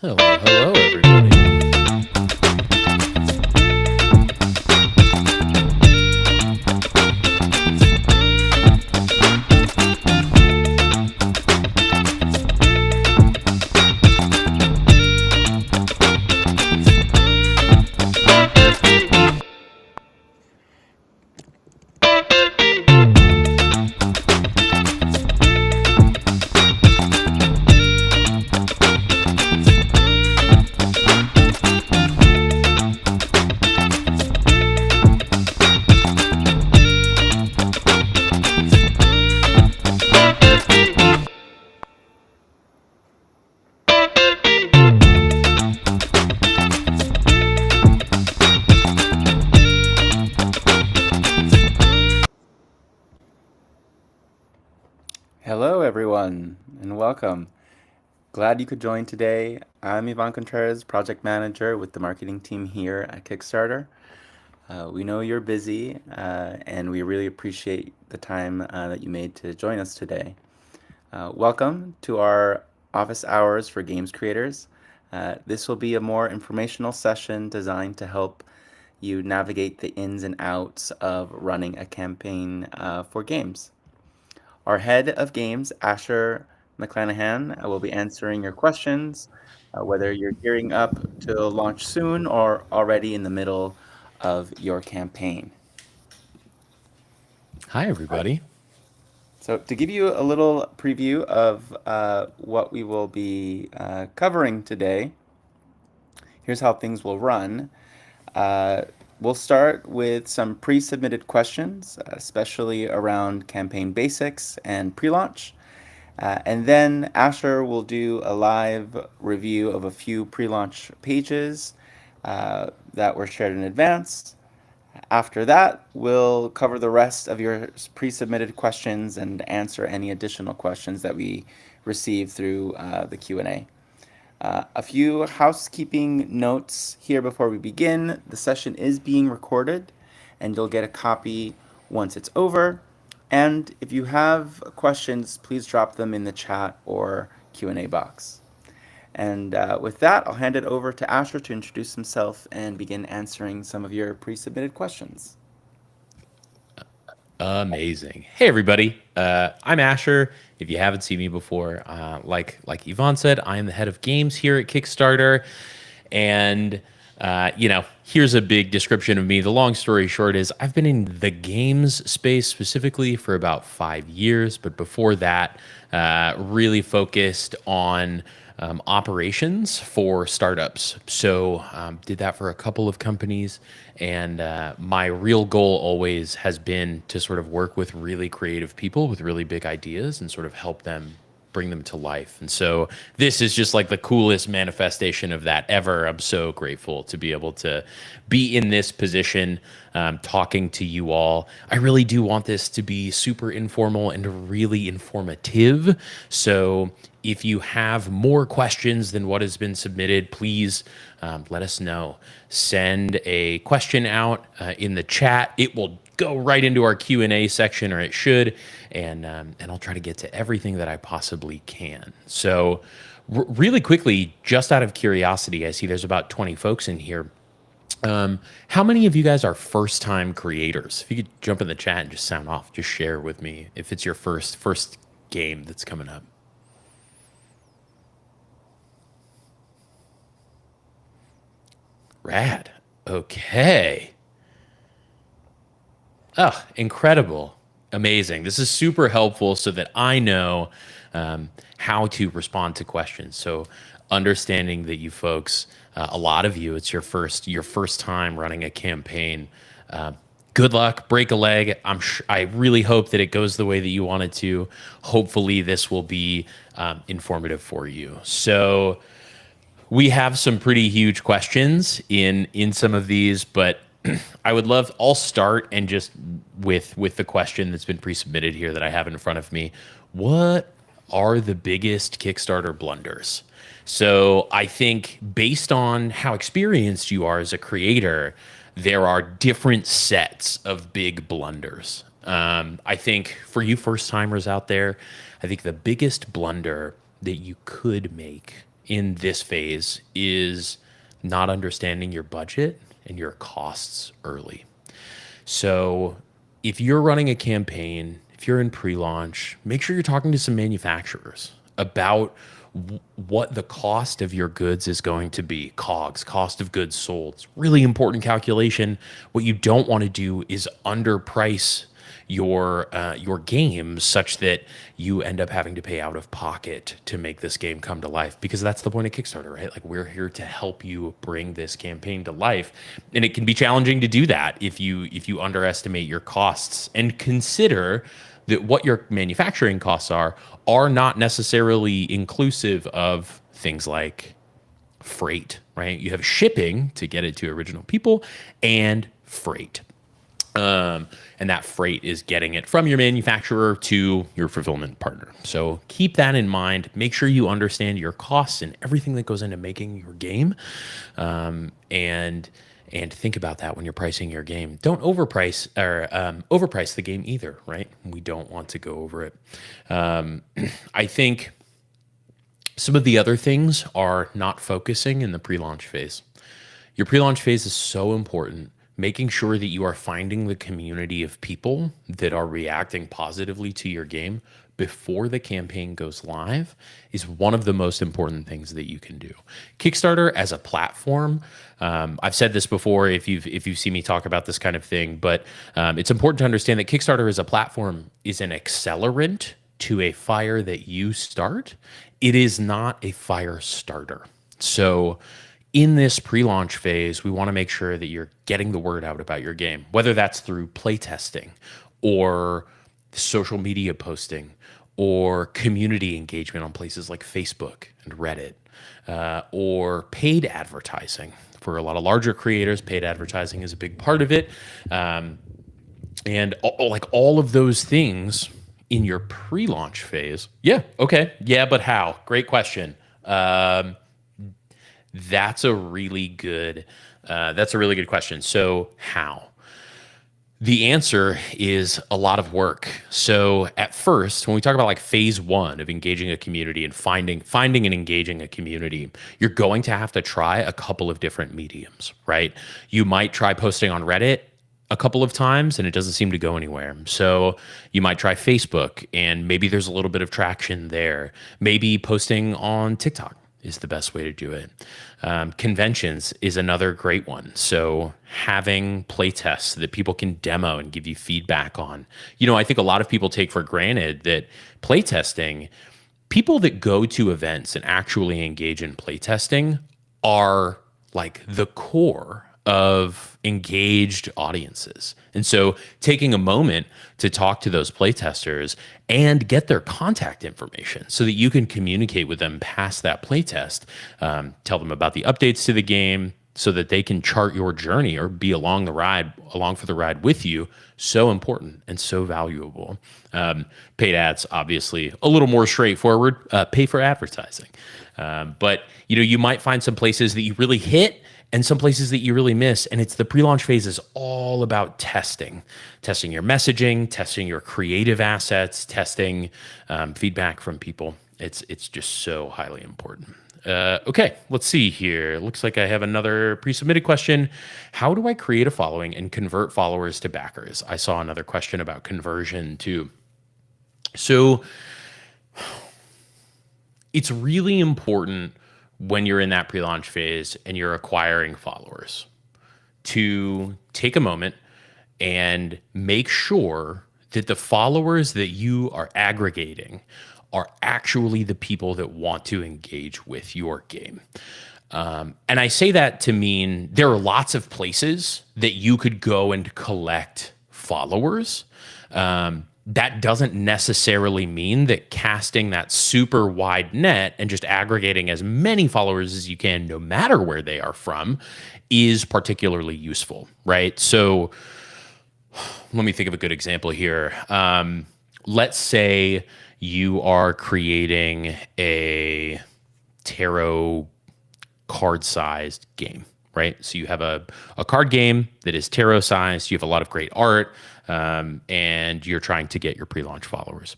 Hello, hello, everybody. Hello, everyone, and welcome. Glad you could join today. I'm Ivan Contreras, project manager with the marketing team here at Kickstarter. We know you're busy, and we really appreciate the time that you made to join us today. Welcome to our office hours for games creators. This will be a more informational session designed to help you navigate the ins and outs of running a campaign for games. Our head of games, Asher McClennahan, will be answering your questions, whether you're gearing up to launch soon or already in the middle of your campaign. Hi, everybody. So, to give you a little preview of what we will be covering today, here's how things will run. Uh, we'll start with some pre-submitted questions, especially around campaign basics and pre-launch. And then Asher will do a live review of a few pre-launch pages that were shared in advance. After that, we'll cover the rest of your pre-submitted questions and answer any additional questions that we receive through the Q&A. A few housekeeping notes here before we begin. The session is being recorded, and you'll get a copy once it's over. And if you have questions, please drop them in the chat or Q&A box. And with that, I'll hand it over to Asher to introduce himself and begin answering some of your pre-submitted questions. Amazing. Hey, everybody. I'm Asher. If you haven't seen me before, like Yvonne said, I am the head of games here at Kickstarter. And, here's a big description of me. The long story short is I've been in the games space specifically for about 5 years. But before that, really focused on operations for startups. So did that for a couple of companies. And my real goal always has been to sort of work with really creative people with really big ideas and sort of help them bring them to life. And so this is just like the coolest manifestation of that ever. I'm so grateful to be able to be in this position, talking to you all. I really do want this to be super informal and really informative. So if you have more questions than what has been submitted, please let us know. Send a question out in the chat. It will go right into our Q&A section, or it should, and I'll try to get to everything that I possibly can. So really quickly, just out of curiosity, I see there's about 20 folks in here. How many of you guys are first-time creators? If you could jump in the chat and just sound off, just share with me if it's your first game that's coming up. Rad. Okay. Oh, incredible. Amazing. This is super helpful so that I know how to respond to questions. So understanding that you folks, a lot of you, it's your first time running a campaign. Good luck, break a leg. I really hope that it goes the way that you want it to. Hopefully this will be informative for you. So we have some pretty huge questions in some of these, but I'll start and just with the question that's been pre-submitted here that I have in front of me. What are the biggest Kickstarter blunders? So I think based on how experienced you are as a creator, there are different sets of big blunders. I think for you first timers out there, I think the biggest blunder that you could make in this phase is not understanding your budget and your costs early. So if you're running a campaign, if you're in pre-launch, make sure you're talking to some manufacturers about what the cost of your goods is going to be. COGS, cost of goods sold. It's really important calculation. What you don't want to do is underprice your game such that you end up having to pay out of pocket to make this game come to life, because that's the point of Kickstarter, right? Like, we're here to help you bring this campaign to life, and it can be challenging to do that if you underestimate your costs and consider that what your manufacturing costs are not necessarily inclusive of things like freight, right? You have shipping to get it to original people and freight. And that freight is getting it from your manufacturer to your fulfillment partner. So keep that in mind. Make sure you understand your costs and everything that goes into making your game, and think about that when you're pricing your game. Don't overprice the game either, right? We don't want to go over it. I think some of the other things are not focusing in the pre-launch phase. Your pre-launch phase is so important. Making sure that you are finding the community of people that are reacting positively to your game before the campaign goes live is one of the most important things that you can do. Kickstarter as a platform, I've said this before if you've seen me talk about this kind of thing, but it's important to understand that Kickstarter as a platform is an accelerant to a fire that you start. It is not a fire starter. So in this pre-launch phase, we want to make sure that you're getting the word out about your game, whether that's through playtesting or social media posting or community engagement on places like Facebook and Reddit, or paid advertising. For a lot of larger creators, paid advertising is a big part of it. And like all of those things in your pre-launch phase. Yeah, okay. Yeah, but how? Great question. That's a really good question. So how? The answer is a lot of work. So at first, when we talk about like phase one of engaging a community and finding and engaging a community, you're going to have to try a couple of different mediums, right? You might try posting on Reddit a couple of times and it doesn't seem to go anywhere. So you might try Facebook and maybe there's a little bit of traction there. Maybe posting on TikTok is the best way to do it. Conventions is another great one. So having play tests that people can demo and give you feedback on. I think a lot of people take for granted that play testing, people that go to events and actually engage in play testing are like the core of engaged audiences. And so taking a moment to talk to those playtesters and get their contact information so that you can communicate with them past that playtest, tell them about the updates to the game so that they can chart your journey or be along for the ride with you. So important and so valuable. Paid ads, obviously a little more straightforward, pay for advertising. But you might find some places that you really hit and some places that you really miss. And it's the pre-launch phase is all about testing your messaging, testing your creative assets, testing feedback from people. It's just so highly important. Okay, let's see here. Looks like I have another pre-submitted question. How do I create a following and convert followers to backers? I saw another question about conversion too. So it's really important when you're in that pre-launch phase and you're acquiring followers to take a moment and make sure that the followers that you are aggregating are actually the people that want to engage with your game. And I say that to mean there are lots of places that you could go and collect followers. That doesn't necessarily mean that casting that super wide net and just aggregating as many followers as you can, no matter where they are from, is particularly useful, right? So let me think of a good example here. Let's say you are creating a tarot card-sized game, right? So you have a card game that is tarot sized. You have a lot of great art, and you're trying to get your pre-launch followers.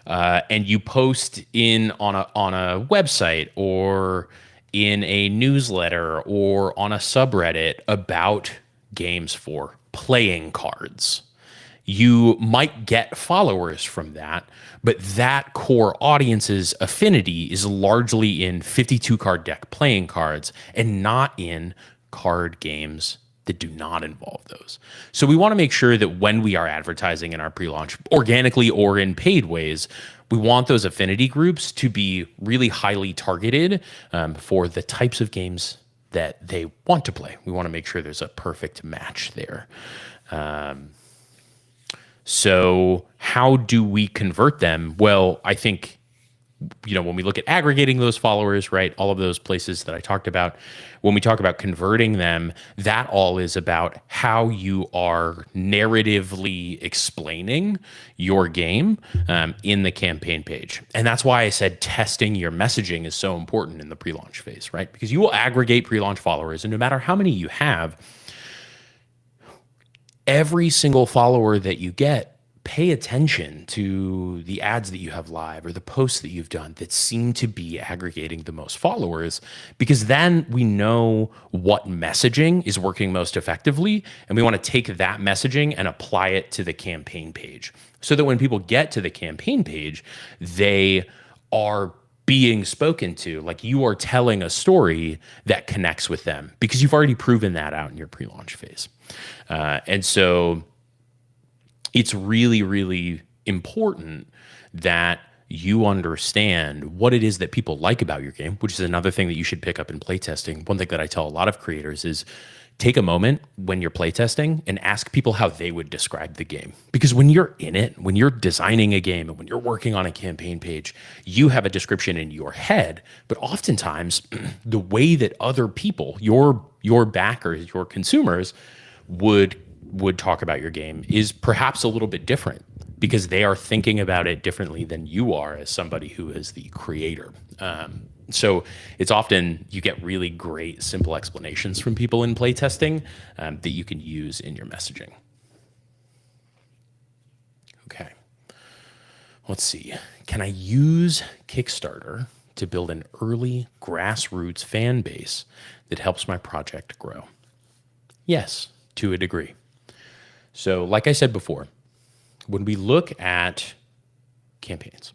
and you post in on a website or in a newsletter or on a subreddit about games for playing cards, you might get followers from that, but that core audience's affinity is largely in 52 card deck playing cards and not in card games that do not involve those. So we want to make sure that when we are advertising in our pre-launch, organically or in paid ways, we want those affinity groups to be really highly targeted for the types of games that they want to play. We want to make sure there's a perfect match there. So how do we convert them? Well, I think, when we look at aggregating those followers, right, all of those places that I talked about, when we talk about converting them, that all is about how you are narratively explaining your game in the campaign page. And that's why I said testing your messaging is so important in the pre-launch phase, right? Because you will aggregate pre-launch followers, and no matter how many you have, every single follower that you get, pay attention to the ads that you have live or the posts that you've done that seem to be aggregating the most followers, because then we know what messaging is working most effectively, and we want to take that messaging and apply it to the campaign page so that when people get to the campaign page, they are being spoken to, like you are telling a story that connects with them because you've already proven that out in your pre-launch phase. And so it's really, really important that you understand what it is that people like about your game, which is another thing that you should pick up in playtesting. One thing that I tell a lot of creators is take a moment when you're playtesting and ask people how they would describe the game. Because when you're in it, when you're designing a game and when you're working on a campaign page, you have a description in your head, but oftentimes the way that other people, your backers, your consumers would talk about your game is perhaps a little bit different because they are thinking about it differently than you are as somebody who is the creator. So it's often you get really great simple explanations from people in playtesting that you can use in your messaging. Okay, let's see. Can I use Kickstarter to build an early grassroots fan base that helps my project grow? Yes, to a degree. So like I said before, when we look at campaigns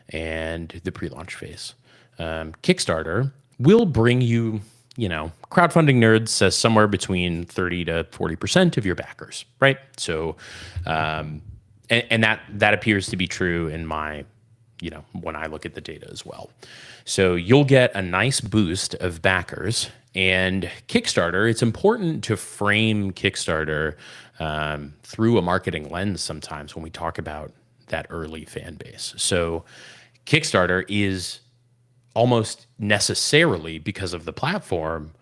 and the pre-launch phase, Kickstarter will bring you, crowdfunding nerds says somewhere between 30 to 40% of your backers, right? So, and that appears to be true in my, when I look at the data as well. So you'll get a nice boost of backers. And Kickstarter, it's important to frame Kickstarter through a marketing lens sometimes when we talk about that early fan base. So Kickstarter is almost necessarily, because of the platform,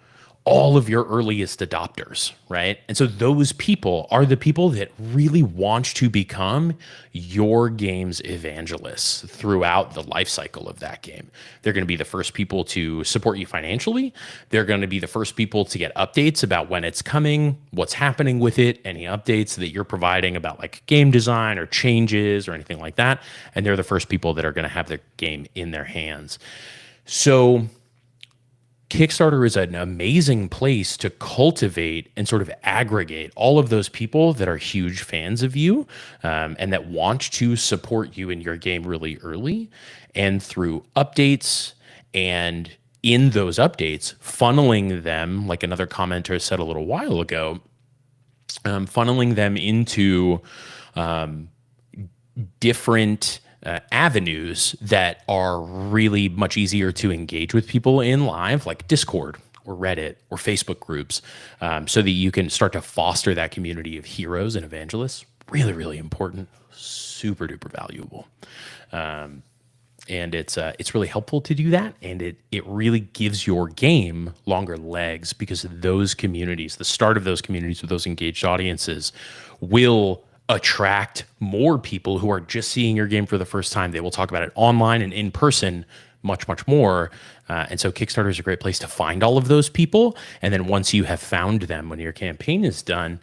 all of your earliest adopters, right? And so those people are the people that really want to become your game's evangelists throughout the life cycle of that game. They're going to be the first people to support you financially. They're going to be the first people to get updates about when it's coming, what's happening with it, any updates that you're providing about like game design or changes or anything like that. And they're the first people that are going to have the game in their hands. So Kickstarter is an amazing place to cultivate and sort of aggregate all of those people that are huge fans of you and that want to support you in your game really early. And through updates and in those updates, funneling them, like another commenter said a little while ago, funneling them into different avenues that are really much easier to engage with people in live, like Discord or Reddit or Facebook groups, so that you can start to foster that community of heroes and evangelists. Really, really important, super duper valuable. And it's really helpful to do that. And it really gives your game longer legs because those communities, the start of those communities with those engaged audiences will attract more people who are just seeing your game for the first time. They will talk about it online and in person much, much more. And so Kickstarter is a great place to find all of those people. And then once you have found them, when your campaign is done,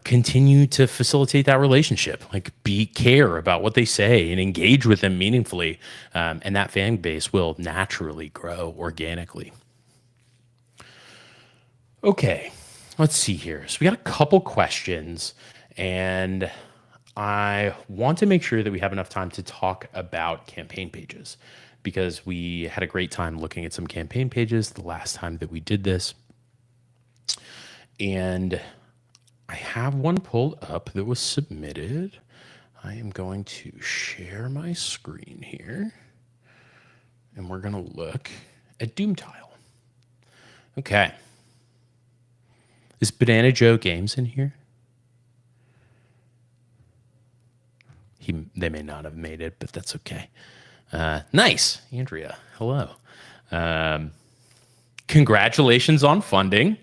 continue to facilitate that relationship. Like care about what they say and engage with them meaningfully. And that fan base will naturally grow organically. Okay, let's see here. So we got a couple questions, and I want to make sure that we have enough time to talk about campaign pages because we had a great time looking at some campaign pages the last time that we did this. And I have one pulled up that was submitted. I am going to share my screen here, and we're going to look at Doomtile. Okay. Is Banana Joe Games in here? They may not have made it, but that's okay. Nice. Andrea, hello. Congratulations on funding.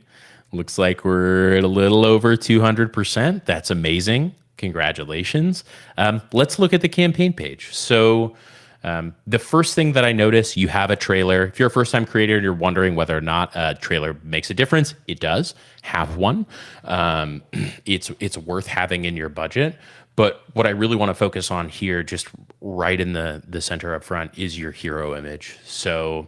Looks like we're at a little over 200%. That's amazing. Congratulations. Let's look at the campaign page. So the first thing that I notice, you have a trailer. If you're a first-time creator and you're wondering whether or not a trailer makes a difference, it does. Have one. It's worth having in your budget. But what I really want to focus on here, just right in the center up front, is your hero image. So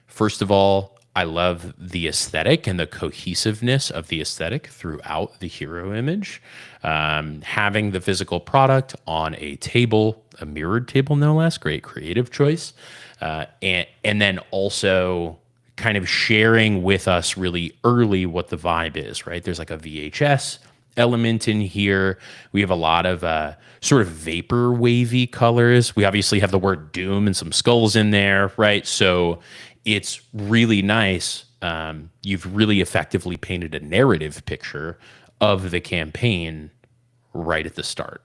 first of all, I love the aesthetic and the cohesiveness of the aesthetic throughout the hero image. Having the physical product on a table, a mirrored table no less, great creative choice. And then also kind of sharing with us really early what the vibe is, right? There's like a VHS element in here. We have a lot of sort of vapor wavy colors. We obviously have the word doom and some skulls in there, right? So it's really nice. You've really effectively painted a narrative picture of the campaign right at the start,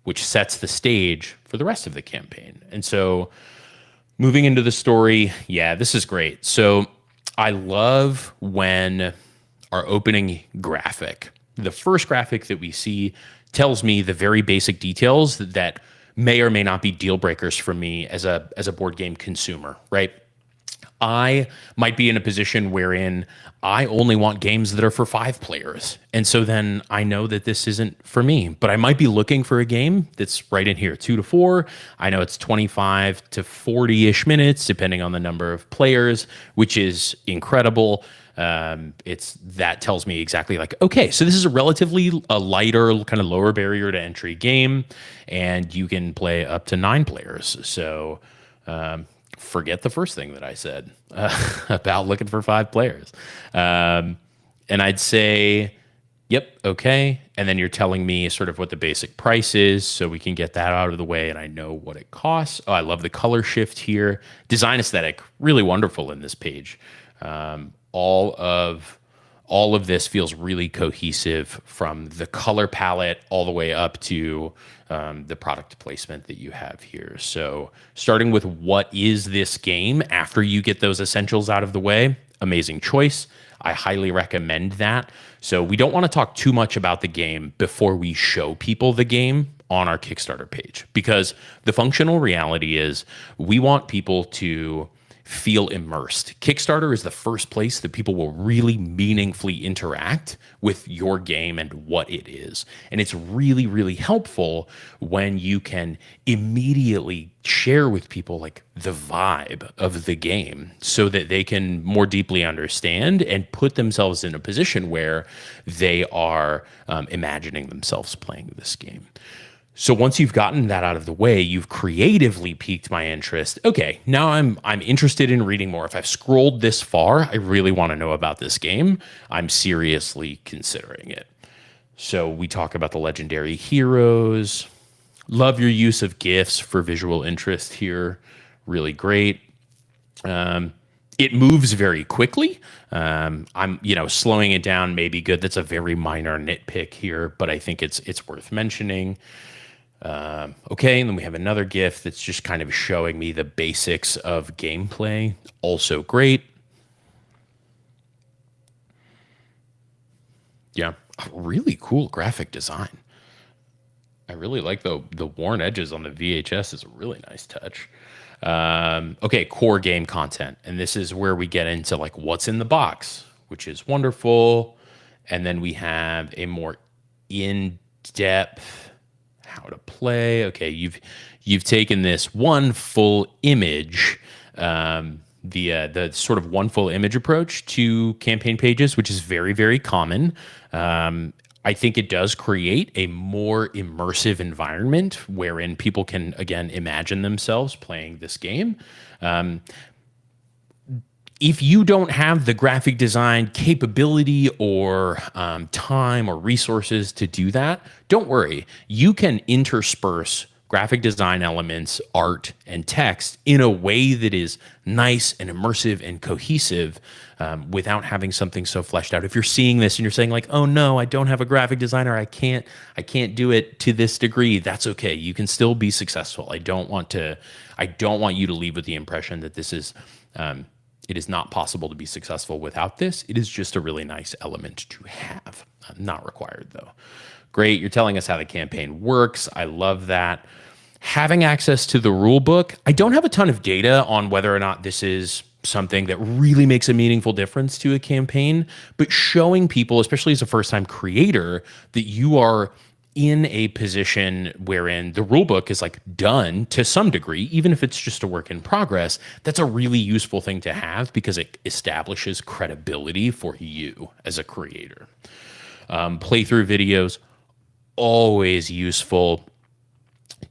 which sets the stage for the rest of the campaign. And so moving into the story, yeah, this is great. So I love when our opening graphic, the first graphic that we see, tells me the very basic details that may or may not be deal breakers for me as a board game consumer, right? I might be in a position wherein I only want games that are for 5 players. And so then I know that this isn't for me, but I might be looking for a game that's right in here, 2 to 4. I know it's 25 to 40-ish minutes, depending on the number of players, which is incredible. That tells me exactly like, okay, so this is a relatively lighter, kind of lower barrier to entry game, and you can play up to 9 players. So, forget the first thing that I said about looking for 5 players. And I'd say, yep, okay. And then you're telling me sort of what the basic price is so we can get that out of the way and I know what it costs. Oh, I love the color shift here. Design aesthetic, really wonderful in this page. All of this feels really cohesive from the color palette all the way up to the product placement that you have here. So starting with what is this game after you get those essentials out of the way, amazing choice. I highly recommend that. So we don't want to talk too much about the game before we show people the game on our Kickstarter page, because the functional reality is we want people to feel immersed. Kickstarter is the first place that people will really meaningfully interact with your game and what it is. And it's really, really helpful when you can immediately share with people like the vibe of the game so that they can more deeply understand and put themselves in a position where they are imagining themselves playing this game. So once you've gotten that out of the way, you've creatively piqued my interest. Okay, now I'm interested in reading more. If I've scrolled this far, I really want to know about this game. I'm seriously considering it. So we talk about the legendary heroes. Love your use of GIFs for visual interest here. Really great. It moves very quickly. I'm, slowing it down may be good. That's a very minor nitpick here, but I think it's worth mentioning. Okay, and then we have another GIF that's just kind of showing me the basics of gameplay. Also great. Yeah, really cool graphic design. I really like the worn edges on the VHS is a really nice touch. Okay, core game content. And this is where we get into like what's in the box, which is wonderful. And then we have a more in-depth how to play. Okay, you've taken this one full image, the sort of one full image approach to campaign pages, which is very, very common. I think it does create a more immersive environment wherein people can, again, imagine themselves playing this game. If you don't have the graphic design capability or time or resources to do that, don't worry. You can intersperse graphic design elements, art, and text in a way that is nice and immersive and cohesive without having something so fleshed out. If you're seeing this and you're saying like, "Oh no, I don't have a graphic designer. I can't do it to this degree." That's okay. You can still be successful. I don't want you to leave with the impression that this is it is not possible to be successful without this. It is just a really nice element to have. Not required, though. Great. You're telling us how the campaign works. I love that. Having access to the rule book. I don't have a ton of data on whether or not this is something that really makes a meaningful difference to a campaign, but showing people, especially as a first-time creator, that you are in a position wherein the rule book is like done to some degree, even if it's just a work in progress, that's a really useful thing to have because it establishes credibility for you as a creator. Playthrough videos, always useful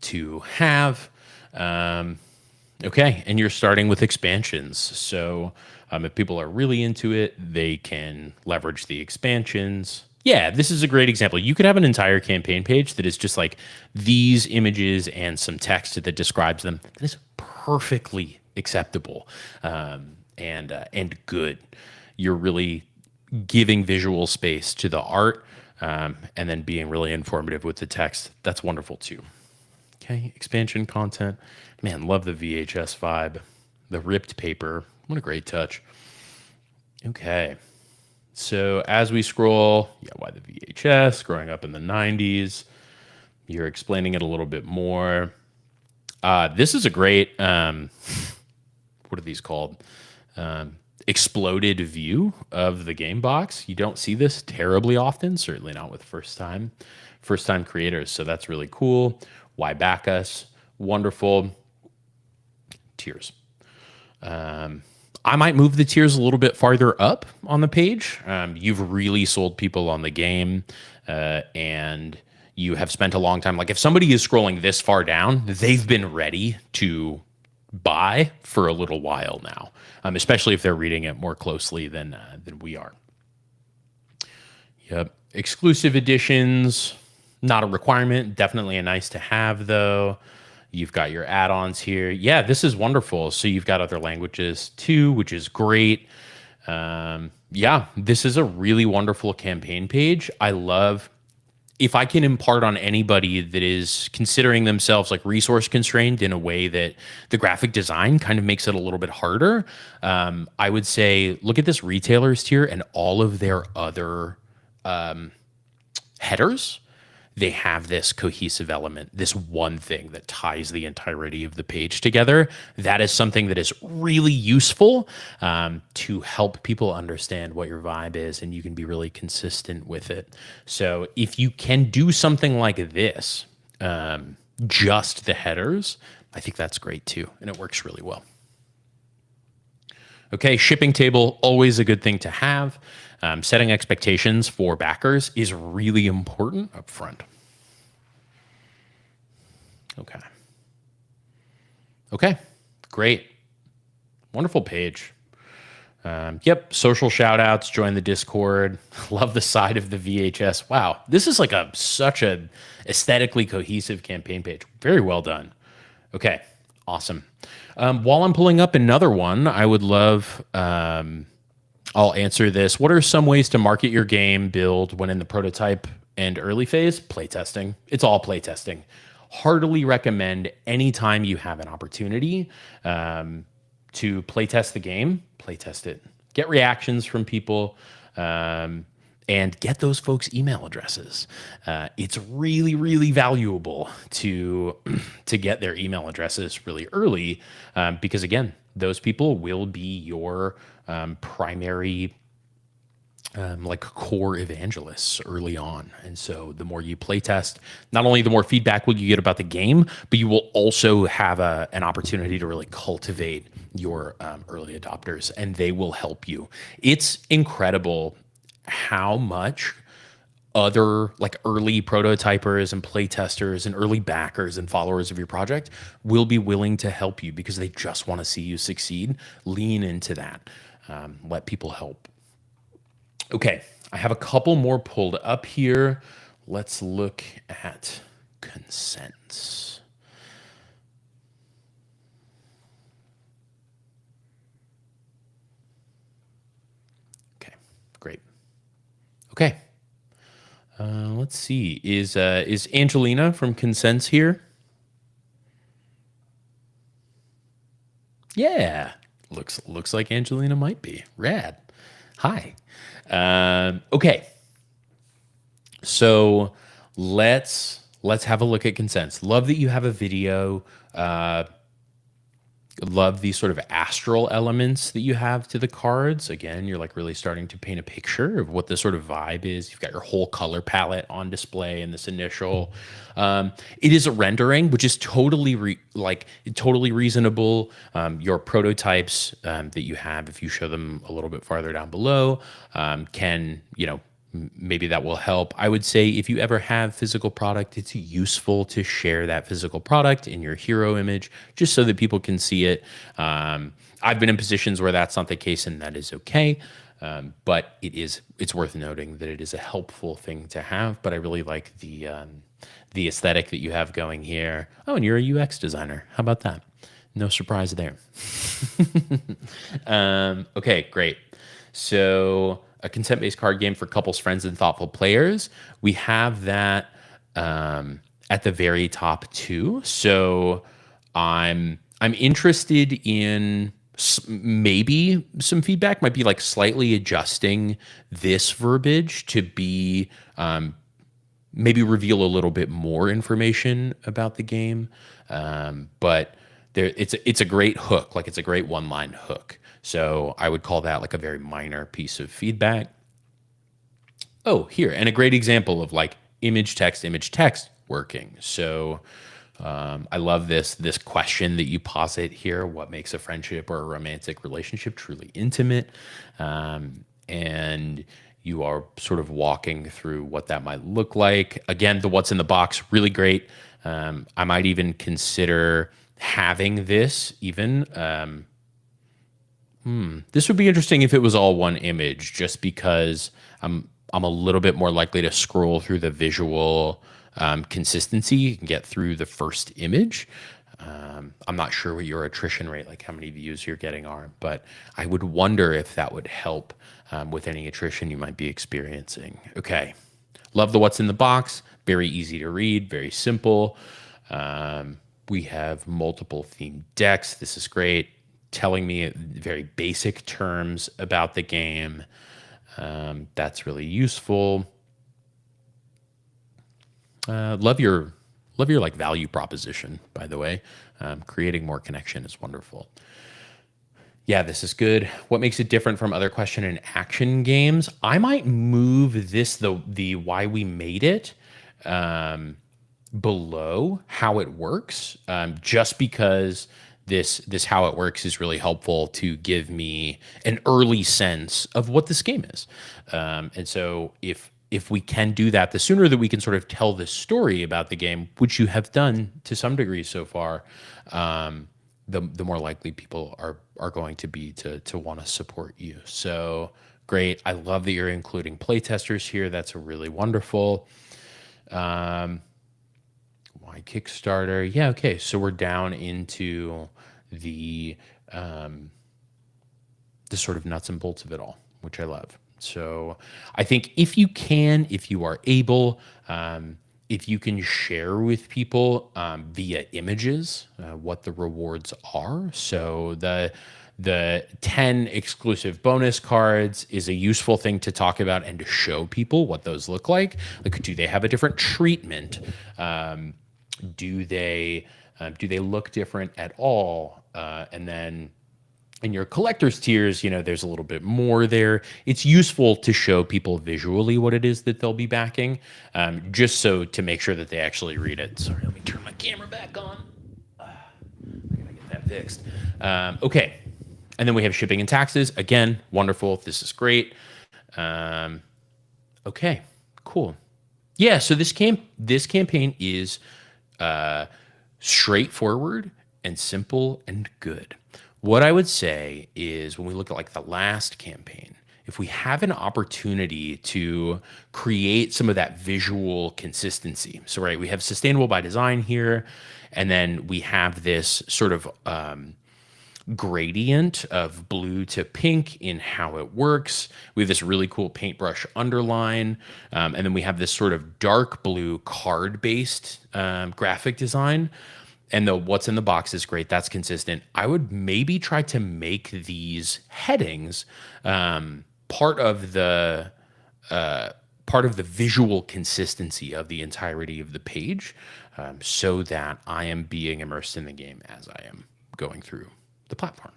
to have. Okay, and you're starting with expansions. So if people are really into it, they can leverage the expansions. Yeah, this is a great example. You could have an entire campaign page that is just like these images and some text that describes them. That is perfectly acceptable and good. You're really giving visual space to the art and then being really informative with the text. That's wonderful too. Okay, expansion content. Man, love the VHS vibe. The ripped paper. What a great touch. Okay. So as we scroll, yeah, why the VHS, growing up in the 90s, you're explaining it a little bit more. This is a great, what are these called? Exploded view of the game box. You don't see this terribly often, certainly not with first-time creators. So that's really cool. Why back us? Wonderful. Tiers. I might move the tiers a little bit farther up on the page. You've really sold people on the game, and you have spent a long time. Like if somebody is scrolling this far down, they've been ready to buy for a little while now, especially if they're reading it more closely than we are. Yep. Exclusive editions, not a requirement. Definitely a nice to have, though. You've got your add-ons here. Yeah, this is wonderful. So you've got other languages too, which is great. Yeah, this is a really wonderful campaign page. I love if I can impart on anybody that is considering themselves like resource constrained in a way that the graphic design kind of makes it a little bit harder. I would say, look at this retailers tier and all of their other headers. They have this cohesive element, this one thing that ties the entirety of the page together. That is something that is really useful to help people understand what your vibe is, and you can be really consistent with it. So if you can do something like this, just the headers, I think that's great too, and it works really well. Okay, shipping table, always a good thing to have. Setting expectations for backers is really important up front. Okay, great. Wonderful page. Yep, social shout outs, join the Discord. Love the side of the VHS. Wow, this is like such a aesthetically cohesive campaign page. Very well done. Okay, awesome. While I'm pulling up another one, I would love, I'll answer this. What are some ways to market your game build when in the prototype and early phase? Playtesting. It's all playtesting. Heartily recommend anytime you have an opportunity to playtest the game, playtest it. Get reactions from people. And and get those folks' email addresses. It's really, really valuable to to get their email addresses really early, because again, those people will be your primary like core evangelists early on. And so the more you play test, not only the more feedback will you get about the game, but you will also have an opportunity to really cultivate your early adopters, and they will help you. It's incredible how much other like early prototypers and play testers and early backers and followers of your project will be willing to help you because they just want to see you succeed. Lean into that. Let people help. Okay, I have a couple more pulled up here. Let's look at consents. Okay, great. Okay, let's see. Is Angelina from Consents here? Yeah, looks like Angelina might be. Rad. Hi. Okay. So let's have a look at consents. Love that you have a video. Love these sort of astral elements that you have to the cards. Again, you're like really starting to paint a picture of what the sort of vibe is. You've got your whole color palette on display in this initial. It is a rendering, which is totally totally reasonable. Your prototypes that you have, if you show them a little bit farther down below, can maybe that will help. I would say if you ever have physical product, it's useful to share that physical product in your hero image just so that people can see it. I've been in positions where that's not the case, and that is okay. But it's worth noting that it is a helpful thing to have. But I really like the aesthetic that you have going here. Oh, and you're a UX designer. How about that? No surprise there. Okay, great. So a consent-based card game for couples, friends, and thoughtful players. We have that at the very top too. So I'm interested in maybe some feedback. Might be like slightly adjusting this verbiage to be maybe reveal a little bit more information about the game. But it's a great hook. Like it's a great one-line hook. So I would call that like a very minor piece of feedback. Oh, here, and a great example of like image text working. So I love this question that you posit here. What makes a friendship or a romantic relationship truly intimate? And you are sort of walking through what that might look like. Again, the what's in the box, really great. I might even consider having this even. This would be interesting if it was all one image, just because I'm a little bit more likely to scroll through the visual consistency and get through the first image. I'm not sure what your attrition rate, like how many views you're getting are, but I would wonder if that would help with any attrition you might be experiencing. Okay. Love the what's in the box. Very easy to read, very simple. We have multiple themed decks. This is great. Telling me very basic terms about the game. That's really useful. Love your like value proposition, by the way. Creating more connection is wonderful. Yeah, this is good. What makes it different from other question and action games? I might move this the why we made it below how it works, just because this how it works is really helpful to give me an early sense of what this game is. And so if we can do that, the sooner that we can sort of tell the story about the game, which you have done to some degree so far, the more likely people are going to be to want to support you. So great. I love that you're including playtesters here. That's really wonderful. Why Kickstarter? Yeah, okay. So we're down into the sort of nuts and bolts of it all, which I love. So I think if you are able, if you can share with people via images what the rewards are. So the 10 exclusive bonus cards is a useful thing to talk about and to show people what those look like. Like, do they have a different treatment? Do they look different at all? And then in your collector's tiers, there's a little bit more there. It's useful to show people visually what it is that they'll be backing, just so to make sure that they actually read it. Sorry, let me turn my camera back on. I gotta get that fixed. Okay, and then we have shipping and taxes. Again, wonderful. This is great. Okay, cool. Yeah, so this campaign is straightforward and simple and good. What I would say is when we look at like the last campaign, if we have an opportunity to create some of that visual consistency. So, right, we have sustainable by design here, and then we have this sort of gradient of blue to pink in how it works. We have this really cool paintbrush underline, and then we have this sort of dark blue card-based graphic design. And the what's in the box is great. That's consistent. I would maybe try to make these headings part of the visual consistency of the entirety of the page, so that I am being immersed in the game as I am going through the platform.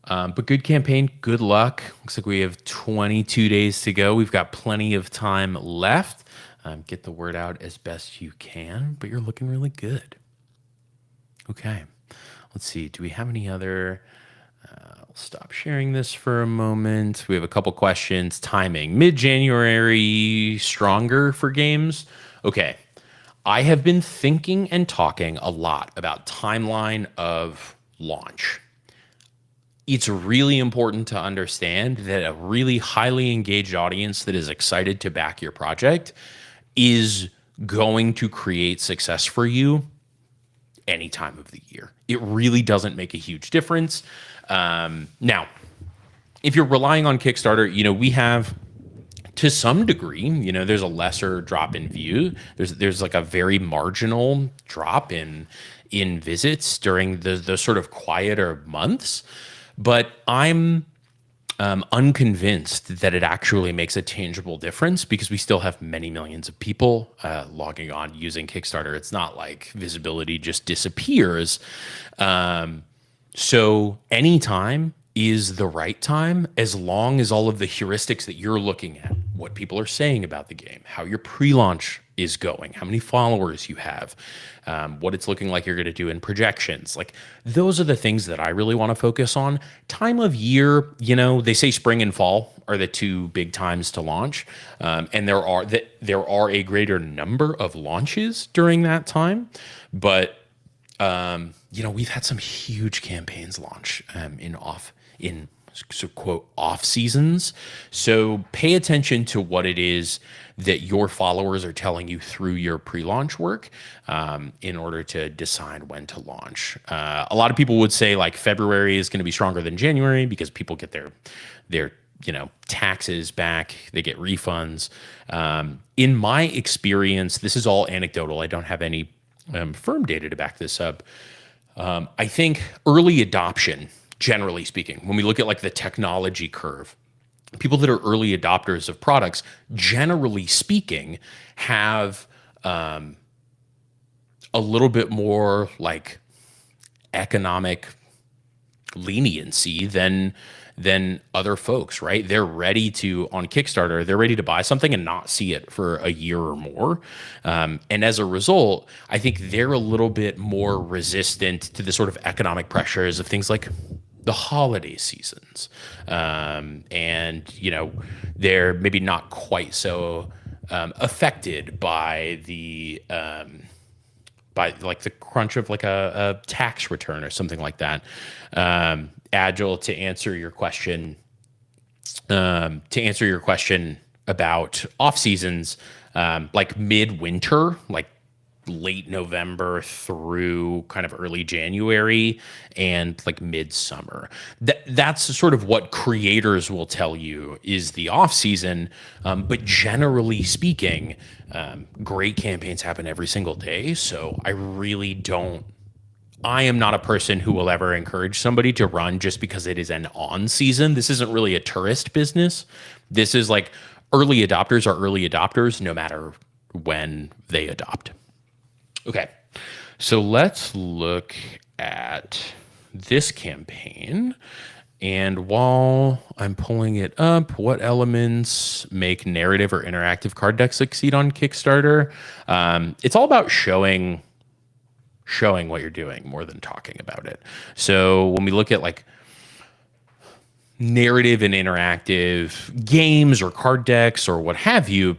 But good campaign, good luck. Looks like we have 22 days to go. We've got plenty of time left. Get the word out as best you can, but you're looking really good. Okay, let's see. Do we have any other? I'll stop sharing this for a moment. We have a couple questions. Timing, mid-January, stronger for games? Okay, I have been thinking and talking a lot about timeline of launch. It's really important to understand that a really highly engaged audience that is excited to back your project is going to create success for you any time of the year. It really doesn't make a huge difference. Now, if you're relying on Kickstarter, we have, to some degree, there's a lesser drop in view. There's like a very marginal drop in visits during the sort of quieter months. But I'm unconvinced that it actually makes a tangible difference, because we still have many millions of people logging on using Kickstarter. It's not like visibility just disappears. So anytime is the right time, as long as all of the heuristics that you're looking at, what people are saying about the game, how your pre-launch is going, how many followers you have, what it's looking like you're going to do in projections. Like, those are the things that I really want to focus on. Time of year, they say spring and fall are the two big times to launch. And there are a greater number of launches during that time. But, we've had some huge campaigns launch in so quote off seasons. So pay attention to what it is that your followers are telling you through your pre-launch work, in order to decide when to launch. A lot of people would say like February is going to be stronger than January because people get their taxes back, they get refunds. In my experience, this is all anecdotal. I don't have any firm data to back this up. I think early adoption, generally speaking, when we look at like the technology curve, people that are early adopters of products, generally speaking, have a little bit more like economic leniency than other folks, right? They're ready to, on Kickstarter, they're ready to buy something and not see it for a year or more. And as a result, I think they're a little bit more resistant to the sort of economic pressures of things like the holiday seasons. And, they're maybe not quite so affected by the crunch of like a tax return or something like that. Agile, to answer your question about off seasons, like midwinter, like late November through kind of early January and like midsummer. That's sort of what creators will tell you is the off season. But generally speaking, great campaigns happen every single day. So I really don't I am not a person who will ever encourage somebody to run just because it is an on season. This isn't really a tourist business. This is like early adopters are early adopters no matter when they adopt. Okay. So let's look at this campaign. And while I'm pulling it up, what elements make narrative or interactive card decks succeed on Kickstarter? It's all about showing what you're doing more than talking about it. So when we look at like narrative and interactive games or card decks or what have you,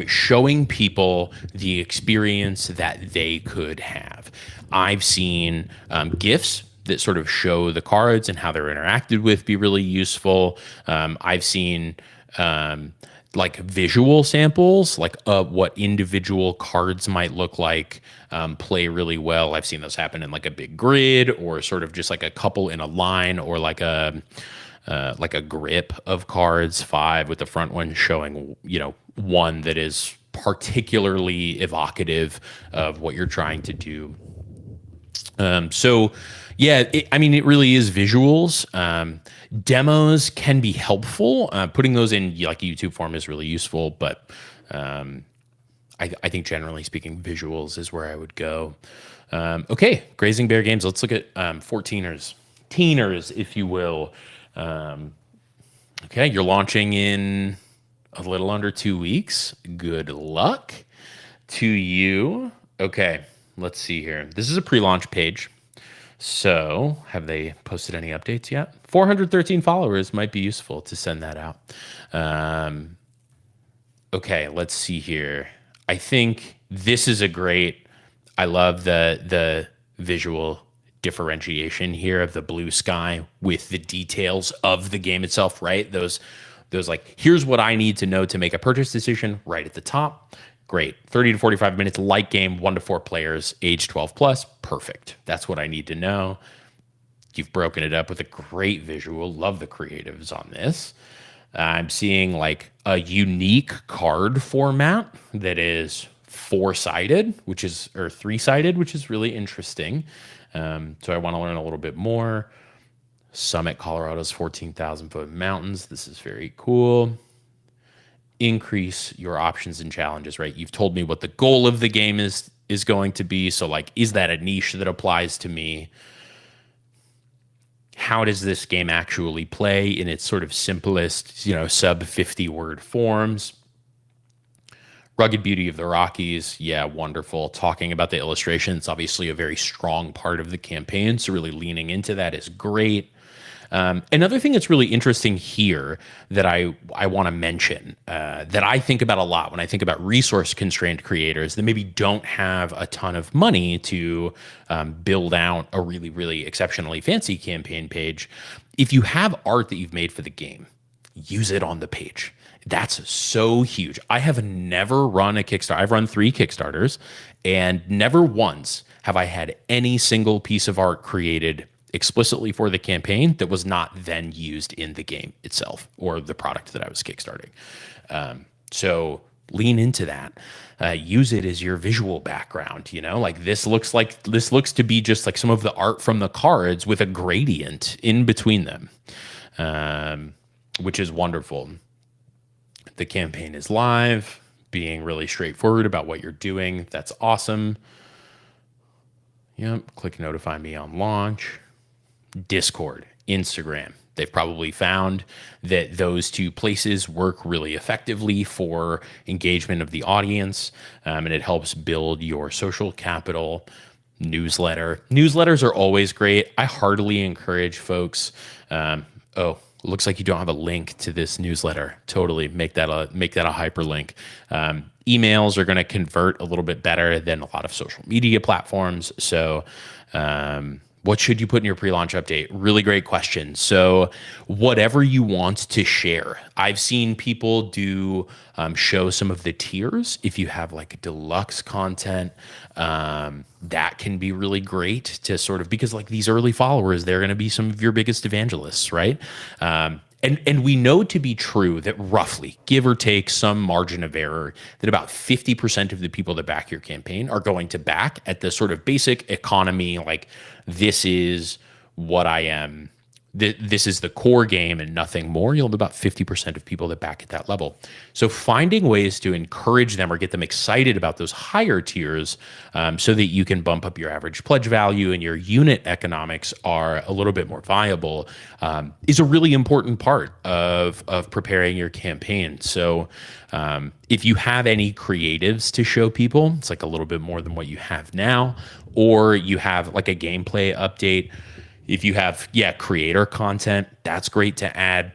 showing people the experience that they could have. I've seen GIFs that sort of show the cards and how they're interacted with be really useful. I've seen like visual samples, like what individual cards might look like, play really well. I've seen those happen in like a big grid or sort of just like a couple in a line or like a grip of cards, 5 with the front one showing, one that is particularly evocative of what you're trying to do. So yeah, it really is visuals. Demos can be helpful. Putting those in like YouTube form is really useful, but I think generally speaking, visuals is where I would go. Okay, Grazing Bear Games. Let's look at 14ers, teeners, if you will. Okay, you're launching in a little under 2 weeks. Good luck to you. Okay, let's see here. This is a pre-launch page. So, have they posted any updates yet? 413 followers might be useful to send that out. Okay, let's see here. I think this is I love the visual differentiation here of the blue sky with the details of the game itself, right? Those like, here's what I need to know to make a purchase decision right at the top. Great. 30 to 45 minutes, light game, 1 to 4 players, age 12 plus. Perfect. That's what I need to know. You've broken it up with a great visual. Love the creatives on this. I'm seeing like a unique card format that is 4-sided, or 3-sided, which is really interesting. So I want to learn a little bit more. Summit Colorado's 14,000 foot mountains. This is very cool. Increase your options and challenges, right? You've told me what the goal of the game is going to be. So like, is that a niche that applies to me? How does this game actually play in its sort of simplest, sub 50 word forms? Rugged beauty of the Rockies. Yeah, wonderful. Talking about the illustration, it's obviously a very strong part of the campaign. So really leaning into that is great. Another thing that's really interesting here that I want to mention, that I think about a lot when I think about resource constrained creators that maybe don't have a ton of money to build out a really, really exceptionally fancy campaign page. If you have art that you've made for the game, use it on the page. That's so huge. I have never run a Kickstarter. I've run 3 Kickstarters, and never once have I had any single piece of art created explicitly for the campaign that was not then used in the game itself or the product that I was kickstarting. So lean into that. Use it as your visual background. Like this looks to be just like some of the art from the cards with a gradient in between them, which is wonderful. The campaign is live, being really straightforward about what you're doing. That's awesome. Yep. Click notify me on launch. Discord, Instagram. They've probably found that those 2 places work really effectively for engagement of the audience, and it helps build your social capital. Newsletters are always great. I heartily encourage folks. Looks like you don't have a link to this newsletter. Totally make that a hyperlink. Emails are going to convert a little bit better than a lot of social media platforms. So, what should you put in your pre-launch update? Really great question. So whatever you want to share. I've seen people do show some of the tiers. If you have like deluxe content, that can be really great to sort of, because like these early followers, they're going to be some of your biggest evangelists, right? And we know to be true that roughly, give or take some margin of error, that about 50% of the people that back your campaign are going to back at the sort of basic economy, like this is what I am. This is the core game and nothing more. You'll have about 50% of people that back at that level. So finding ways to encourage them or get them excited about those higher tiers, so that you can bump up your average pledge value and your unit economics are a little bit more viable, is a really important part of preparing your campaign. So if you have any creatives to show people, it's like a little bit more than what you have now, or you have like a gameplay update. If you have, creator content, that's great to add.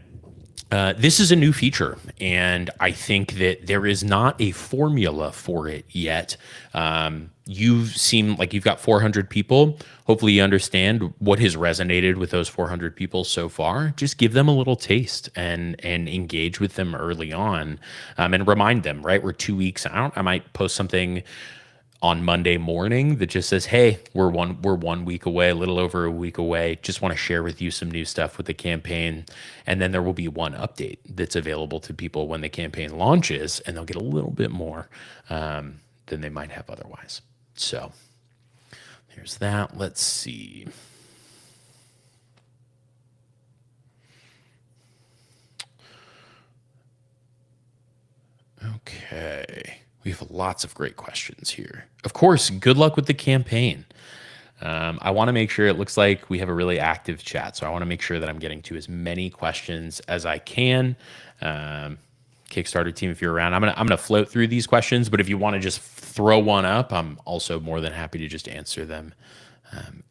This is a new feature, and I think that there is not a formula for it yet. You seem like you've got 400 people. Hopefully you understand what has resonated with those 400 people so far. Just give them a little taste and engage with them early on, and remind them, right? We're 2 weeks out. I might post something on Monday morning that just says, "Hey, we're 1 week away, a little over a week away. Just want to share with you some new stuff with the campaign." And then there will be one update that's available to people when the campaign launches, and they'll get a little bit more than they might have otherwise. So there's that. Let's see. Okay. We have lots of great questions here. Of course, good luck with the campaign. I want to make sure it looks like we have a really active chat. So I want to make sure that I'm getting to as many questions as I can. Kickstarter team, if you're around, I'm gonna float through these questions, but if you want to just throw one up, I'm also more than happy to just answer them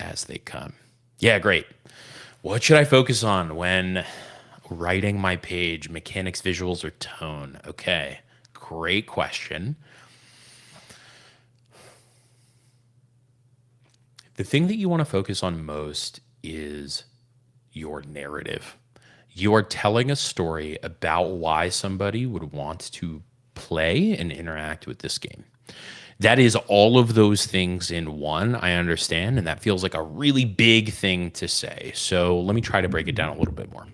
as they come. Yeah, great. What should I focus on when writing my page? Mechanics, visuals, or tone? Okay, great question. The thing that you want to focus on most is your narrative. You are telling a story about why somebody would want to play and interact with this game. That is all of those things in one, I understand, and that feels like a really big thing to say. So let me try to break it down a little bit more.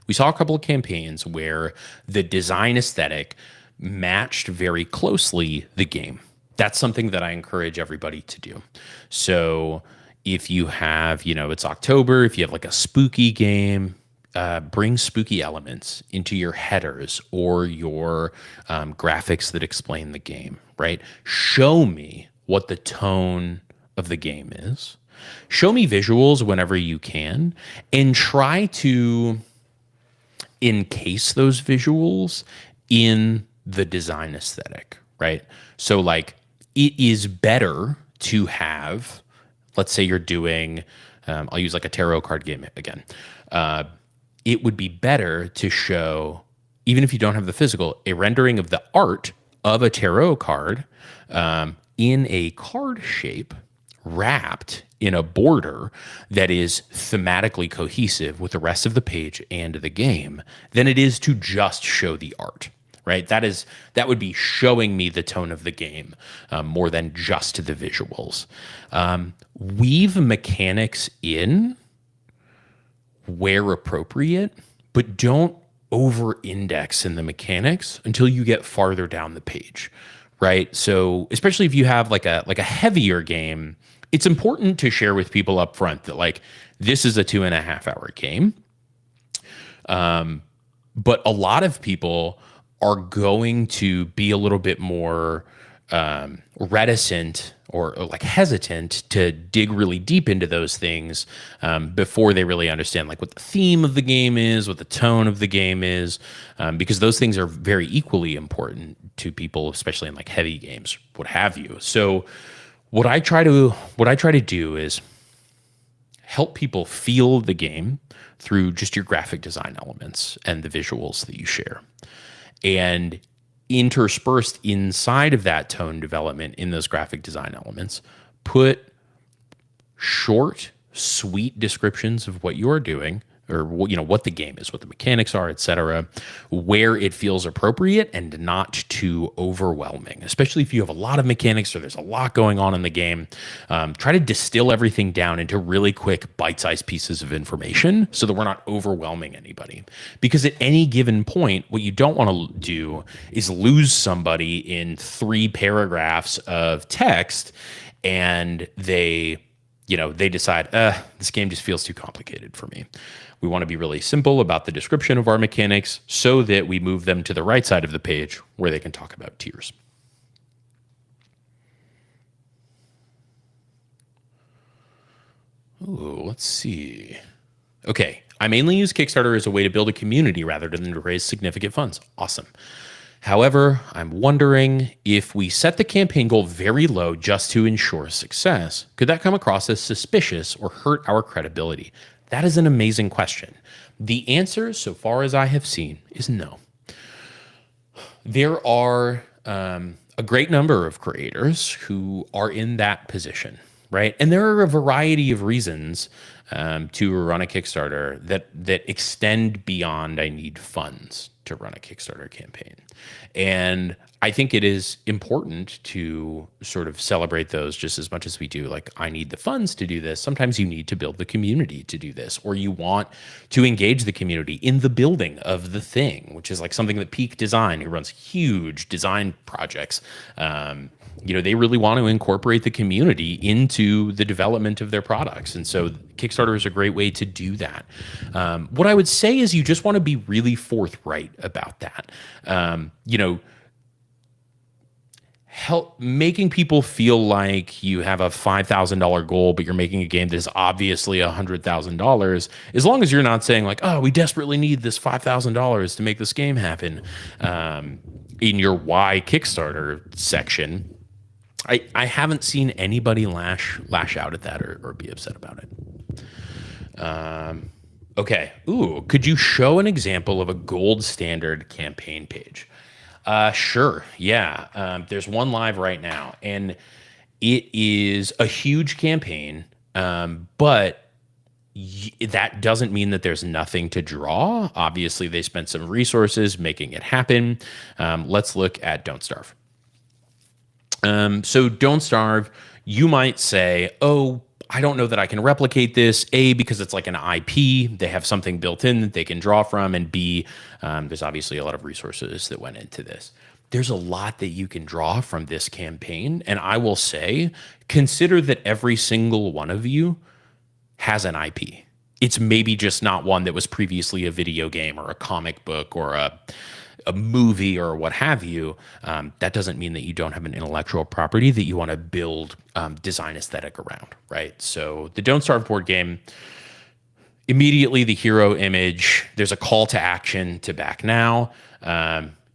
We saw a couple of campaigns where the design aesthetic matched very closely the game. That's something that I encourage everybody to do. So if you have, it's October, if you have like a spooky game, bring spooky elements into your headers or your graphics that explain the game, right? Show me what the tone of the game is. Show me visuals whenever you can, and try to encase those visuals in the design aesthetic, right? So like, it is better to have, let's say you're doing, I'll use like a tarot card game again. It would be better to show, even if you don't have the physical, a rendering of the art of a tarot card in a card shape wrapped in a border that is thematically cohesive with the rest of the page and the game than it is to just show the art. Right, that would be showing me the tone of the game more than just the visuals. Weave mechanics in where appropriate, but don't over-index in the mechanics until you get farther down the page. Right, so especially if you have like a heavier game, it's important to share with people up front that like this is a 2.5 hour game. But a lot of people are going to be a little bit more reticent or like hesitant to dig really deep into those things before they really understand like what the theme of the game is, what the tone of the game is, because those things are very equally important to people, especially in like heavy games, what have you. So what I try to do is help people feel the game through just your graphic design elements and the visuals that you share. And interspersed inside of that tone development in those graphic design elements, put short, sweet descriptions of what you are doing, or what the game is, what the mechanics are, etc., where it feels appropriate and not too overwhelming, especially if you have a lot of mechanics or there's a lot going on in the game. Try to distill everything down into really quick bite-sized pieces of information so that we're not overwhelming anybody. Because at any given point, what you don't want to do is lose somebody in 3 paragraphs of text and they decide, this game just feels too complicated for me. We want to be really simple about the description of our mechanics so that we move them to the right side of the page where they can talk about tiers. Ooh, let's see. Okay, I mainly use Kickstarter as a way to build a community rather than to raise significant funds. Awesome. However, I'm wondering if we set the campaign goal very low just to ensure success, could that come across as suspicious or hurt our credibility? That is an amazing question. The answer, so far as I have seen, is no. There are a great number of creators who are in that position, right? And there are a variety of reasons to run a Kickstarter that extend beyond I need funds to run a Kickstarter campaign. And I think it is important to sort of celebrate those just as much as we do. Like, I need the funds to do this. Sometimes you need to build the community to do this, or you want to engage the community in the building of the thing, which is like something that Peak Design, who runs huge design projects, they really want to incorporate the community into the development of their products. And so Kickstarter is a great way to do that. What I would say is you just want to be really forthright about that. Help making people feel like you have a $5,000 goal, but you're making a game that is obviously $100,000. As long as you're not saying like, oh, we desperately need this $5,000 to make this game happen, in your why Kickstarter section, I haven't seen anybody lash out at that or be upset about it. Okay. Ooh, could you show an example of a gold standard campaign page? Sure. Yeah. There's one live right now, and it is a huge campaign, but that doesn't mean that there's nothing to draw. Obviously, they spent some resources making it happen. Let's look at Don't Starve. So Don't Starve, you might say, oh, I don't know that I can replicate this, A, because it's like an IP. They have something built in that they can draw from, and B, there's obviously a lot of resources that went into this. There's a lot that you can draw from this campaign, and I will say, consider that every single one of you has an IP. It's maybe just not one that was previously a video game or a comic book or a movie or what have you. That doesn't mean that you don't have an intellectual property that you want to build design aesthetic around, right? So the Don't Starve board game, immediately the hero image, there's a call to action to back now.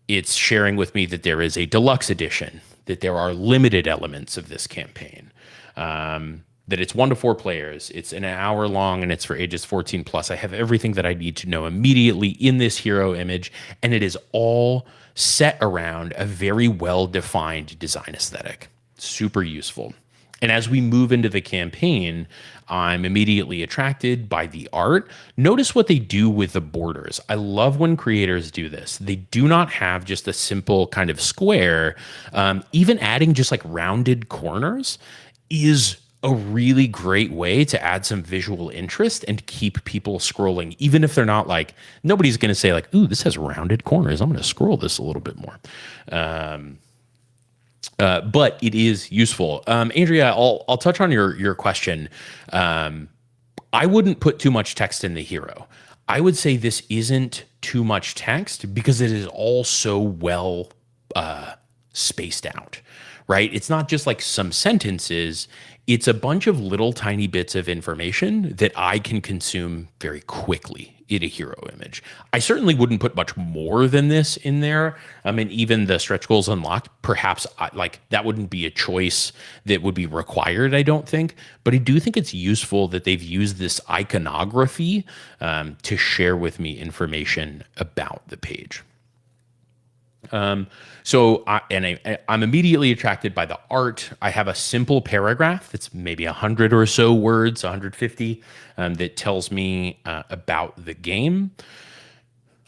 It's sharing with me that there is a deluxe edition, that there are limited elements of this campaign, that it's 1 to 4 players, it's an hour long, and it's for ages 14 plus. I have everything that I need to know immediately in this hero image, and it is all set around a very well-defined design aesthetic. Super useful. And as we move into the campaign, I'm immediately attracted by the art. Notice what they do with the borders. I love when creators do this. They do not have just a simple kind of square. Even adding just like rounded corners is a really great way to add some visual interest and keep people scrolling, even if they're not like, nobody's going to say like, ooh, this has rounded corners, I'm going to scroll this a little bit more. But it is useful. Andrea, I'll touch on your question. I wouldn't put too much text in the hero. I would say this isn't too much text because it is all so well spaced out, right? It's not just like some sentences. It's a bunch of little tiny bits of information that I can consume very quickly in a hero image. I certainly wouldn't put much more than this in there. I mean, even the stretch goals unlocked, perhaps like that wouldn't be a choice that would be required, I don't think. But I do think it's useful that they've used this iconography to share with me information about the page. I'm immediately attracted by the art. I have a simple paragraph that's maybe 100 or so words, 150, that tells me about the game.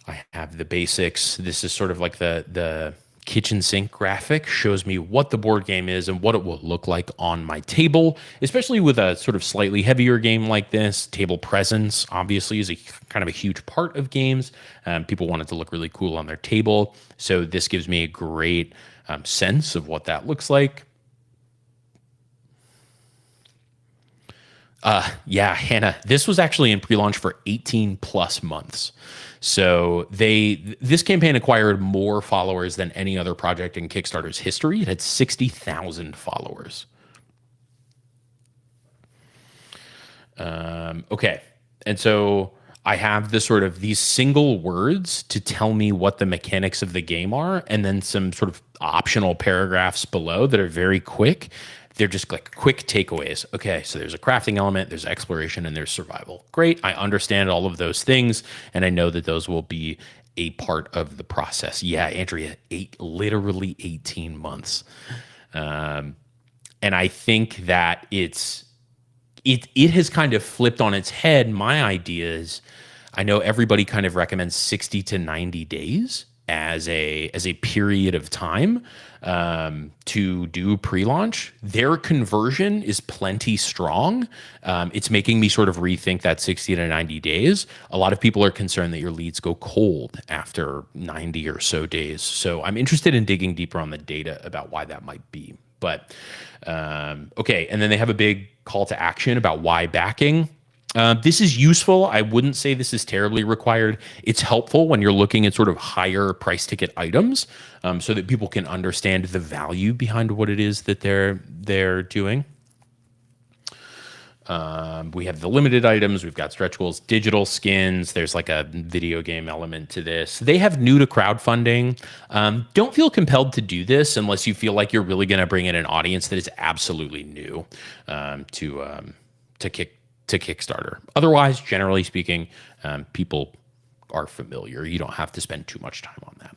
I have the basics. This is sort of like the kitchen sink graphic, shows me what the board game is and what it will look like on my table, especially with a sort of slightly heavier game like this. Table presence obviously is a kind of a huge part of games. People want it to look really cool on their table. So this gives me a great sense of what that looks like. Yeah, Hannah, this was actually in pre-launch for 18 plus months. So this campaign acquired more followers than any other project in Kickstarter's history. It had 60,000 followers. Okay. And so I have the sort of these single words to tell me what the mechanics of the game are, and then some sort of optional paragraphs below that are very quick. They're just like quick takeaways. Okay, so there's a crafting element, there's exploration, and there's survival. Great. I understand all of those things, and I know that those will be a part of the process. Yeah, Andrea, literally 18 months. And I think that it has kind of flipped on its head my ideas. I know everybody kind of recommends 60 to 90 days as a period of time to do pre-launch. Their conversion is plenty strong. It's making me sort of rethink that 60 to 90 days. A lot of people are concerned that your leads go cold after 90 or so days. So I'm interested in digging deeper on the data about why that might be. But okay, and then they have a big call to action about why backing. This is useful. I wouldn't say this is terribly required. It's helpful when you're looking at sort of higher price ticket items, so that people can understand the value behind what it is that they're doing. We have the limited items. We've got stretch goals, digital skins. There's like a video game element to this. They have new to crowdfunding. Don't feel compelled to do this unless you feel like you're really going to bring in an audience that is absolutely new to Kickstarter. Otherwise, generally speaking, people are familiar. You don't have to spend too much time on that.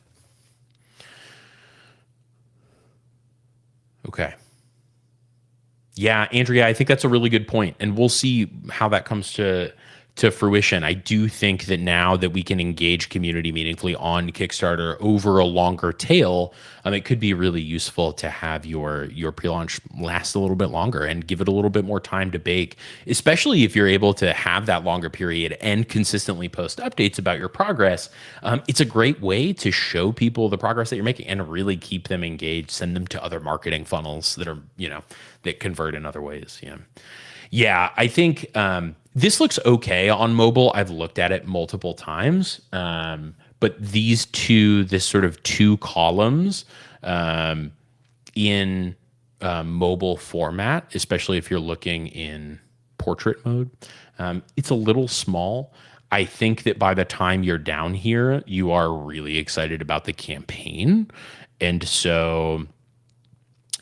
Okay. Yeah, Andrea, I think that's a really good point, and we'll see how that comes to fruition. I do think that now that we can engage community meaningfully on Kickstarter over a longer tail, it could be really useful to have your pre-launch last a little bit longer and give it a little bit more time to bake, especially if you're able to have that longer period and consistently post updates about your progress. It's a great way to show people the progress that you're making and really keep them engaged, send them to other marketing funnels that are, that convert in other ways. Yeah, I think this looks okay on mobile. I've looked at it multiple times, but this sort of two columns in mobile format, especially if you're looking in portrait mode, it's a little small. I think that by the time you're down here, you are really excited about the campaign. And so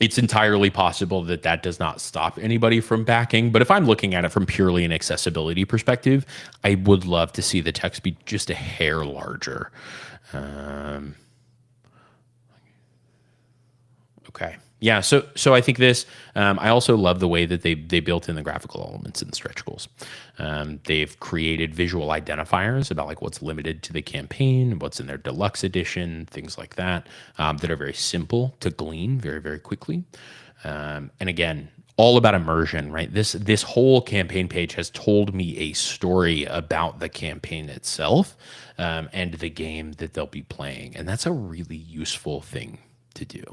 it's entirely possible that that does not stop anybody from backing. But if I'm looking at it from purely an accessibility perspective, I would love to see the text be just a hair larger. Okay. Yeah, so I think this. I also love the way that they built in the graphical elements in the stretch goals. They've created visual identifiers about like what's limited to the campaign, what's in their deluxe edition, things like that, that are very simple to glean very, very quickly. And again, all about immersion, right? This whole campaign page has told me a story about the campaign itself, and the game that they'll be playing, and that's a really useful thing to do.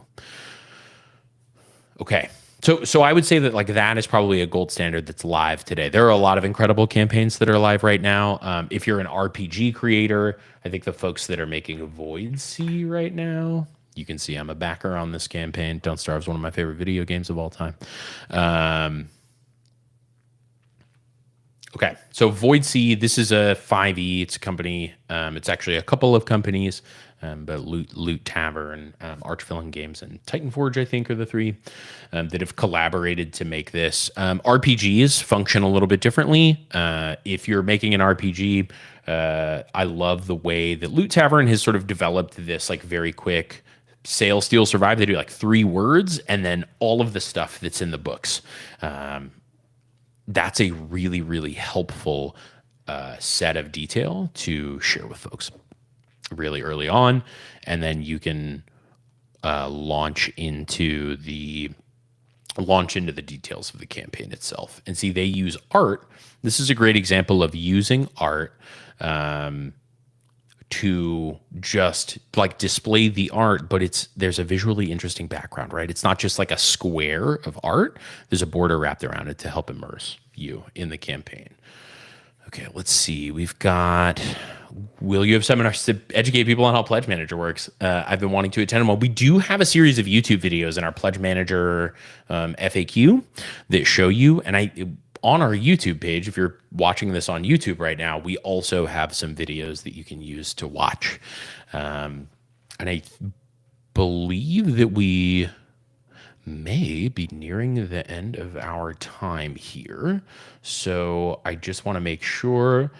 Okay. So I would say that like that is probably a gold standard that's live today. There are a lot of incredible campaigns that are live right now. If you're an RPG creator, I think the folks that are making Void Sea right now, you can see I'm a backer on this campaign. Don't Starve is one of my favorite video games of all time. Okay, so Void Sea, this is a 5e. It's a company. It's actually a couple of companies. but Loot Tavern, Archvillain Games, and Titan Forge, I think, are the three that have collaborated to make this. RPGs function a little bit differently. If you're making an RPG, I love the way that Loot Tavern has sort of developed this like very quick Sail, Steal, Survive. They do like 3 words and then all of the stuff that's in the books. That's a really, really helpful set of detail to share with folks really early on. And then you can launch into the details of the campaign itself. And see, they use art. This is a great example of using art to just like display the art, but there's a visually interesting background, right? It's not just like a square of art. There's a border wrapped around it to help immerse you in the campaign. Okay, let's see. We've got. Will you have seminars to educate people on how Pledge Manager works? I've been wanting to attend them. Well, we do have a series of YouTube videos in our Pledge Manager FAQ that show you. And on our YouTube page, if you're watching this on YouTube right now, we also have some videos that you can use to watch. And I believe that we may be nearing the end of our time here. So I just want to make sure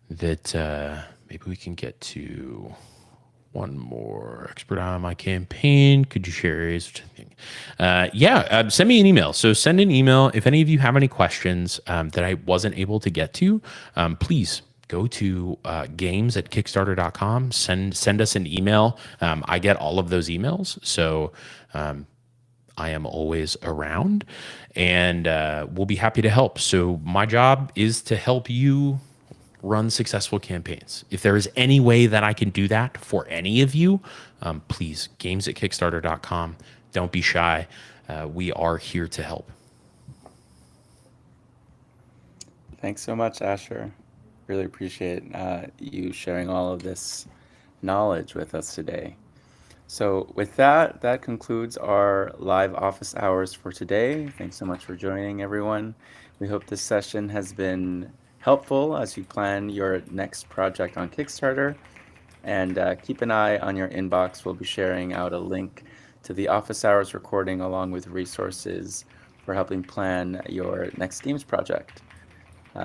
that maybe we can get to one more. Expert on my campaign. Could you share areas? Send me an email. So send an email. If any of you have any questions that I wasn't able to get to, please go to games@kickstarter.com. Send us an email. I get all of those emails. So I am always around, and we'll be happy to help. So my job is to help you run successful campaigns. If there is any way that I can do that for any of you, please, games@kickstarter.com. Don't be shy. We are here to help. Thanks so much, Asher. Really appreciate you sharing all of this knowledge with us today. So with that, that concludes our live office hours for today. Thanks so much for joining, everyone. We hope this session has been helpful as you plan your next project on Kickstarter. And keep an eye on your inbox. We'll be sharing out a link to the office hours recording along with resources for helping plan your next games project.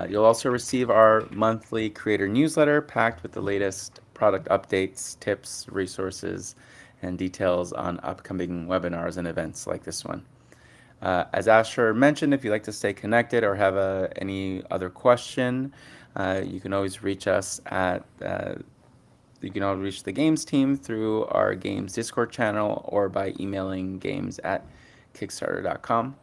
You'll also receive our monthly creator newsletter packed with the latest product updates, tips, resources, and details on upcoming webinars and events like this one. As Asher mentioned, if you'd like to stay connected or have any other question, you can always reach us you can always reach the games team through our games Discord channel or by emailing games@kickstarter.com.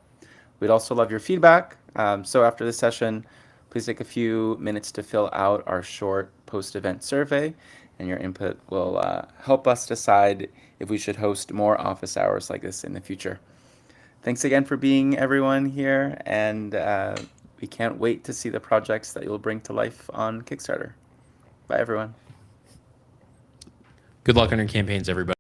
We'd also love your feedback. So after this session, please take a few minutes to fill out our short post-event survey, and your input will help us decide if we should host more office hours like this in the future. Thanks again for being everyone here, and we can't wait to see the projects that you'll bring to life on Kickstarter. Bye, everyone. Good luck on your campaigns, everybody.